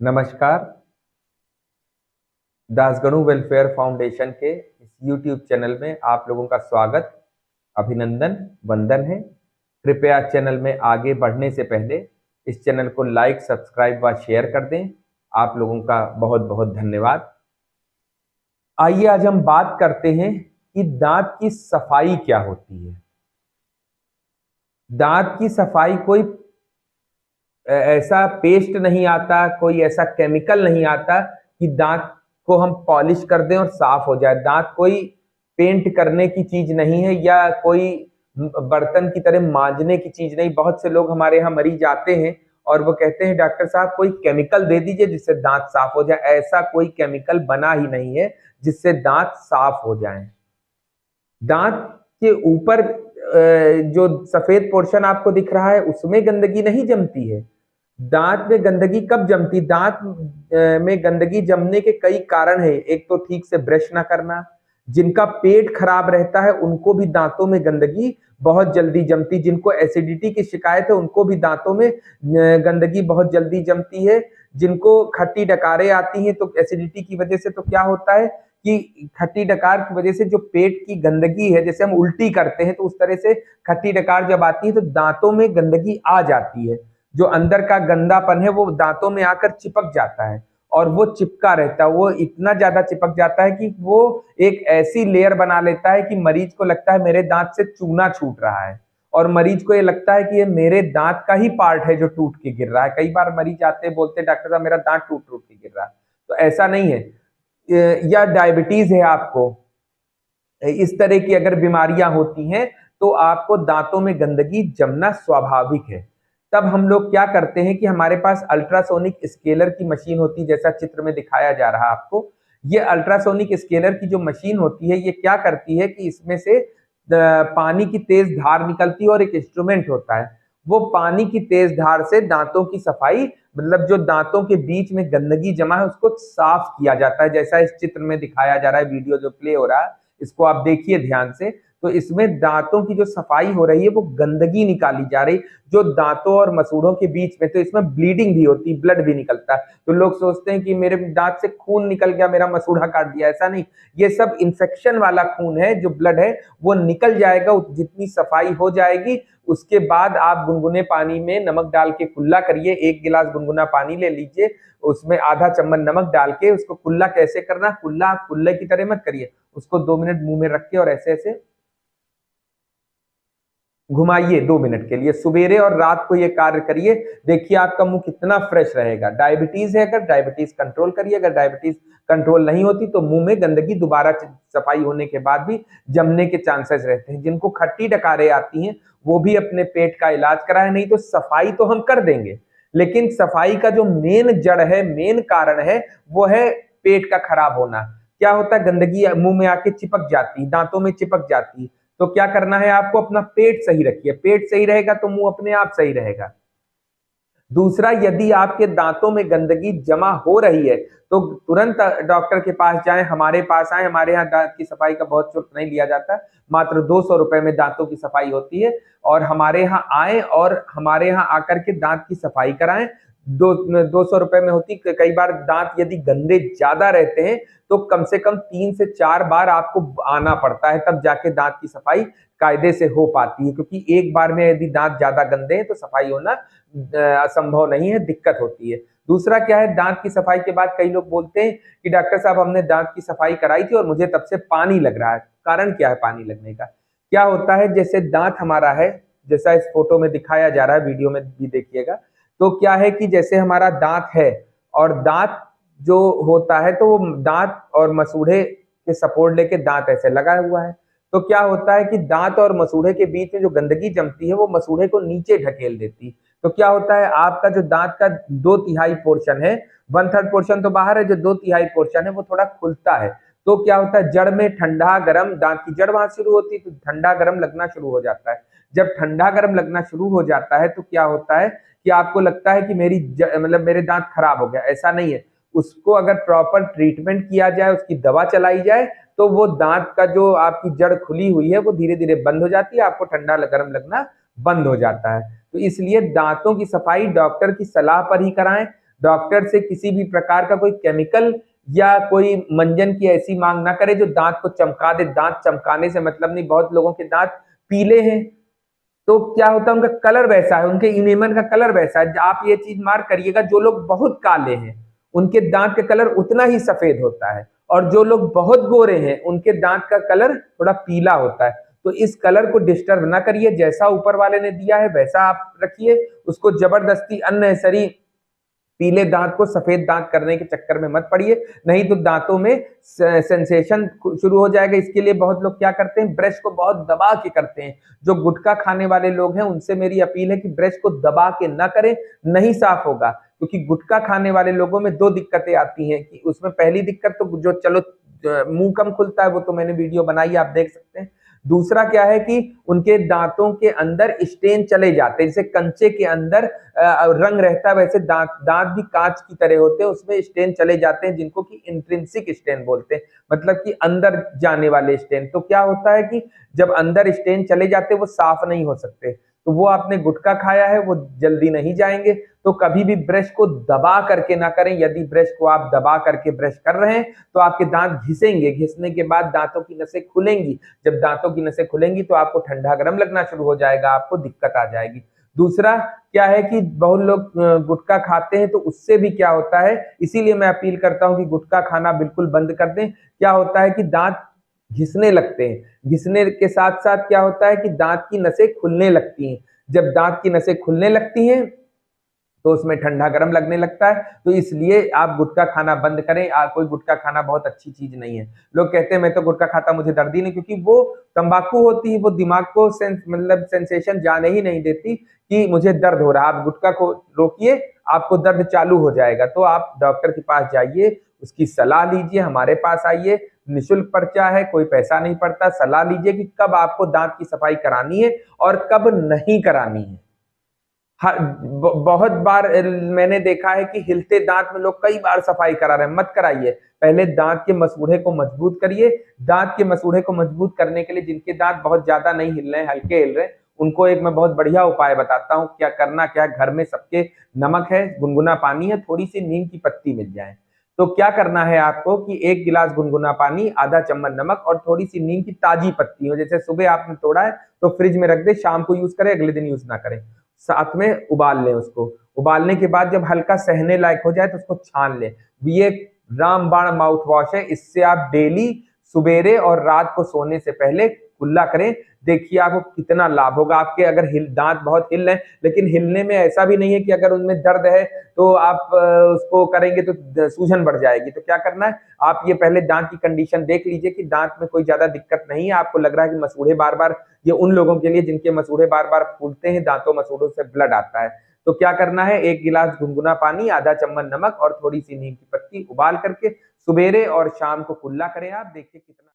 नमस्कार। Dasganu welfare foundation के इस यूट्यूब चैनल में आप लोगों का स्वागत, अभिनंदन, वंदन है। कृपया चैनल में आगे बढ़ने से पहले इस चैनल को लाइक, सब्सक्राइब व शेयर कर दें। आप लोगों का बहुत बहुत धन्यवाद। आइए आज हम बात करते हैं कि दांत की सफाई क्या होती है। दांत की सफाई कोई ऐसा पेस्ट नहीं आता, कोई ऐसा केमिकल नहीं आता कि दांत को हम पॉलिश कर दें और साफ हो जाए। दांत कोई पेंट करने की चीज नहीं है या कोई बर्तन की तरह मांजने की चीज नहीं। बहुत से लोग हमारे यहाँ मरीज आते हैं और वो कहते हैं डॉक्टर साहब कोई केमिकल दे दीजिए जिससे दांत साफ हो जाए। ऐसा कोई केमिकल बना ही नहीं है जिससे दांत साफ हो जाए। दांत के ऊपर जो सफेद पोर्शन आपको दिख रहा है उसमें गंदगी नहीं जमती है। दांत में गंदगी कब जमती? दांत में गंदगी जमने के कई कारण है। एक तो ठीक से ब्रश ना करना, जिनका पेट खराब रहता है उनको भी दांतों में गंदगी बहुत जल्दी जमती। जिनको एसिडिटी की शिकायत है उनको भी दांतों में गंदगी बहुत जल्दी जमती है। जिनको खट्टी डकारें आती हैं तो एसिडिटी की वजह से तो क्या होता है कि खट्टी डकार की वजह से जो पेट की गंदगी है, जैसे हम उल्टी करते हैं तो उस तरह से खट्टी डकार जब आती है तो दांतों में गंदगी आ जाती है। जो अंदर का गंदापन है वो दांतों में आकर चिपक जाता है और वो चिपका रहता है। वो इतना ज्यादा चिपक जाता है कि वो एक ऐसी लेयर बना लेता है कि मरीज को लगता है मेरे दांत से चूना छूट रहा है और मरीज को ये लगता है कि ये मेरे दांत का ही पार्ट है जो टूट के गिर रहा है। कई बार मरीज आते हैं, बोलते हैं डॉक्टर साहब मेरा दांत टूट टूट के गिर रहा है। तो ऐसा नहीं है। या डायबिटीज है आपको, इस तरह की अगर बीमारियां होती हैं तो आपको दांतों में गंदगी जमना स्वाभाविक है। तब हम लोग क्या करते हैं कि हमारे पास अल्ट्रासोनिक स्केलर की मशीन होती है, जैसा चित्र में दिखाया जा रहा है आपको। ये अल्ट्रासोनिक स्केलर की जो मशीन होती है ये क्या करती है कि इसमें से पानी की तेज धार निकलती है और एक इंस्ट्रूमेंट होता है। वो पानी की तेज धार से दांतों की सफाई, मतलब जो दांतों के बीच में गंदगी जमा है उसको साफ किया जाता है। जैसा इस चित्र में दिखाया जा रहा है, वीडियो जो प्ले हो रहा है इसको आप देखिए ध्यान से। तो इसमें दांतों की जो सफाई हो रही है वो गंदगी निकाली जा रही जो दांतों और मसूड़ों के बीच में। तो इसमें ब्लीडिंग भी होती है, ब्लड भी निकलता है। तो लोग सोचते हैं कि मेरे दांत से खून निकल गया, मेरा मसूड़ा काट दिया। ऐसा नहीं, ये सब इंफेक्शन वाला खून है। जो ब्लड है वो निकल जाएगा, जितनी सफाई हो जाएगी उसके बाद आप गुनगुने पानी में नमक डाल के कुल्ला करिए। 1 गिलास गुनगुना पानी ले लीजिए, उसमें आधा चम्मच नमक डाल के उसको कुल्ला कैसे करना, कुल्ला आप कुल्ले की तरह मत करिए, उसको 2 मिनट मुंह में रख के और ऐसे ऐसे घुमाइए 2 मिनट के लिए। सवेरे और रात को ये कार्य करिए, देखिए आपका मुंह कितना फ्रेश रहेगा। डायबिटीज है, अगर डायबिटीज कंट्रोल करिए। अगर डायबिटीज कंट्रोल नहीं होती तो मुंह में गंदगी दोबारा सफाई होने के बाद भी जमने के चांसेस रहते हैं। जिनको खट्टी डकारें आती हैं वो भी अपने पेट का इलाज कराए। नहीं तो सफाई तो हम कर देंगे, लेकिन सफाई का जो मेन जड़ है, मेन कारण है, वो है पेट का खराब होना। क्या होता है, गंदगी मुंह में आके चिपक जाती, दांतों में चिपक जाती। तो क्या करना है आपको, अपना पेट सही रखिए। पेट सही रहेगा तो मुंह अपने आप सही रहेगा। दूसरा, यदि आपके दांतों में गंदगी जमा हो रही है तो तुरंत डॉक्टर के पास जाएं, हमारे पास आए। हमारे यहाँ दांत की सफाई का बहुत शुल्क नहीं लिया जाता, मात्र 200 रुपए में दांतों की सफाई होती है। और हमारे यहाँ आए और हमारे यहाँ आकर के दांत की सफाई कराएं। 200 रुपए में होती। कई बार दांत यदि गंदे ज्यादा रहते हैं तो कम से कम 3 से 4 बार आपको आना पड़ता है, तब जाके दांत की सफाई कायदे से हो पाती है। क्योंकि एक बार में यदि दांत ज्यादा गंदे हैं तो सफाई होना असंभव नहीं है, दिक्कत होती है। दूसरा क्या है, दांत की सफाई के बाद कई लोग बोलते हैं कि डॉक्टर साहब हमने दांत की सफाई कराई थी और मुझे तब से पानी लग रहा है। कारण क्या है पानी लगने का? क्या होता है, जैसे दांत हमारा है, जैसा इस फोटो में दिखाया जा रहा है, वीडियो में भी देखिएगा। तो क्या है कि जैसे हमारा दांत है और दांत जो होता है तो वो दांत और मसूड़े के सपोर्ट लेके दांत ऐसे लगा हुआ है। तो क्या होता है कि दांत और मसूड़े के बीच में जो गंदगी जमती है वो मसूड़े को नीचे ढकेल देती है। तो क्या होता है, आपका जो दांत का 2/3 पोर्शन है, 1/3 पोर्शन तो बाहर है, जो 2/3 पोर्शन है वो थोड़ा खुलता है। तो क्या होता है, जड़ में ठंडा गर्म, दांत की जड़ वहां शुरू होती है तो ठंडा गर्म लगना शुरू हो जाता है। जब ठंडा गर्म लगना शुरू हो जाता है तो क्या होता है कि आपको लगता है कि मतलब मेरे दांत खराब हो गया। ऐसा नहीं है। उसको अगर प्रॉपर ट्रीटमेंट किया जाए, उसकी दवा चलाई जाए तो वो दांत का जो आपकी जड़ खुली हुई है वो धीरे धीरे बंद हो जाती है, आपको ठंडा गर्म लगना बंद हो जाता है। तो इसलिए दांतों की सफाई डॉक्टर की सलाह पर ही कराएं। डॉक्टर से किसी भी प्रकार का कोई केमिकल या कोई मंजन की ऐसी मांग ना करें जो दांत को चमका दे। दांत चमकाने से मतलब नहीं, बहुत लोगों के दांत पीले हैं तो क्या होता है, उनका कलर वैसा है, उनके इनेमन का कलर वैसा है। आप ये चीज मार्क करिएगा, जो लोग बहुत काले हैं उनके दांत का कलर उतना ही सफेद होता है, और जो लोग बहुत गोरे हैं उनके दांत का कलर थोड़ा पीला होता है। तो इस कलर को डिस्टर्ब ना करिए, जैसा ऊपर वाले ने दिया है वैसा आप रखिए। उसको जबरदस्ती अननेसेसरी पीले दांत को सफेद दांत करने के चक्कर में मत पड़िए, नहीं तो दांतों में सेंसेशन शुरू हो जाएगा। इसके लिए बहुत लोग क्या करते हैं, ब्रश को बहुत दबा के करते हैं। जो गुटखा खाने वाले लोग हैं उनसे मेरी अपील है कि ब्रश को दबा के ना करें, नहीं साफ होगा। क्योंकि गुटखा खाने वाले लोगों में दो दिक्कतें आती हैं कि उसमें पहली दिक्कत तो जो चलो मुंह कम खुलता है, वो तो मैंने वीडियो बनाई आप देख सकते हैं। दूसरा क्या है कि उनके दांतों के अंदर स्टेन चले जाते हैं, जैसे कंचे के अंदर रंग रहता है वैसे दांत भी कांच की तरह होते हैं, उसमें स्टेन चले जाते हैं जिनको कि इंट्रिंसिक स्टेन बोलते हैं, मतलब कि अंदर जाने वाले स्टेन। तो क्या होता है कि जब अंदर स्टेन चले जाते हैं वो साफ नहीं हो सकते, तो वो आपने गुटखा खाया है वो जल्दी नहीं जाएंगे। तो कभी भी ब्रश को दबा करके ना करें। यदि ब्रश को आप दबा करके ब्रश कर रहे हैं तो आपके दांत घिसेंगे, घिसने के बाद दांतों की नसें खुलेंगी। जब दांतों की नसें खुलेंगी तो आपको ठंडा गर्म लगना शुरू हो जाएगा, आपको दिक्कत आ जाएगी। दूसरा क्या है कि बहुत लोग गुटखा खाते हैं तो उससे भी क्या होता है, इसीलिए मैं अपील करता हूं कि गुटखा खाना बिल्कुल बंद कर दें। क्या होता है कि दांत घिसने लगते हैं, घिसने के साथ साथ क्या होता है कि दांत की नसें खुलने लगती हैं। जब दांत की नसें खुलने लगती हैं तो उसमें ठंडा गर्म लगने लगता है। तो इसलिए आप गुटखा खाना बंद करें। कोई गुटखा खाना बहुत अच्छी चीज नहीं है। लोग कहते हैं मैं तो गुटखा खाता मुझे दर्द ही नहीं, क्योंकि वो तंबाकू होती है, वो दिमाग को मतलब सेंसेशन जाने ही नहीं देती कि मुझे दर्द हो रहा है। आप गुटखा को रोकिए, आपको दर्द चालू हो जाएगा। तो आप डॉक्टर के पास जाइए, उसकी सलाह लीजिए, हमारे पास आइए, निःशुल्क पर्चा है, कोई पैसा नहीं पड़ता। सलाह लीजिए कि कब आपको दांत की सफाई करानी है और कब नहीं करानी है। बहुत बार मैंने देखा है कि हिलते दांत में लोग कई बार सफाई करा रहे हैं, मत कराइए। पहले दांत के मसूड़े को मजबूत करिए। दांत के मसूड़े को मजबूत करने के लिए जिनके दांत बहुत ज्यादा नहीं हिल रहे हैं, हल्के हिल रहे हैं, उनको एक मैं बहुत बढ़िया उपाय बताता हूँ। क्या करना क्या है, घर में सबके नमक है, गुनगुना पानी है, थोड़ी सी नीम की पत्ती मिल जाए। तो क्या करना है आपको कि 1 गिलास गुनगुना पानी, आधा चम्मच नमक और थोड़ी सी नीम की ताजी पत्ती हो, जैसे सुबह आपने तोड़ा है तो फ्रिज में रख दे, शाम को यूज करें, अगले दिन यूज ना करें। साथ में उबाल लें उसको। उबालने के बाद जब हल्का सहने लायक हो जाए तो उसको छान लें। ये रामबाण माउथ वॉश है, इससे आप डेली सुबेरे और रात को सोने से पहले कुल्ला करें। देखिए आपको कितना लाभ होगा। आपके अगर दांत बहुत हिल रहे हैं, लेकिन हिलने में ऐसा भी नहीं है कि अगर उनमें दर्द है तो आप उसको करेंगे तो सूजन बढ़ जाएगी। तो क्या करना है, आप ये पहले दांत की कंडीशन देख लीजिए कि दांत में कोई ज्यादा दिक्कत नहीं है। आपको लग रहा है कि मसूड़े बार बार, ये उन लोगों के लिए जिनके मसूड़े बार बार फूलते हैं, दांतों मसूड़ों से ब्लड आता है। तो क्या करना है, 1 गिलास गुनगुना पानी, आधा चम्मच नमक और थोड़ी सी नीम की पत्ती उबाल करके सुबेरे और शाम को कुल्ला करें। आप देखिए कितना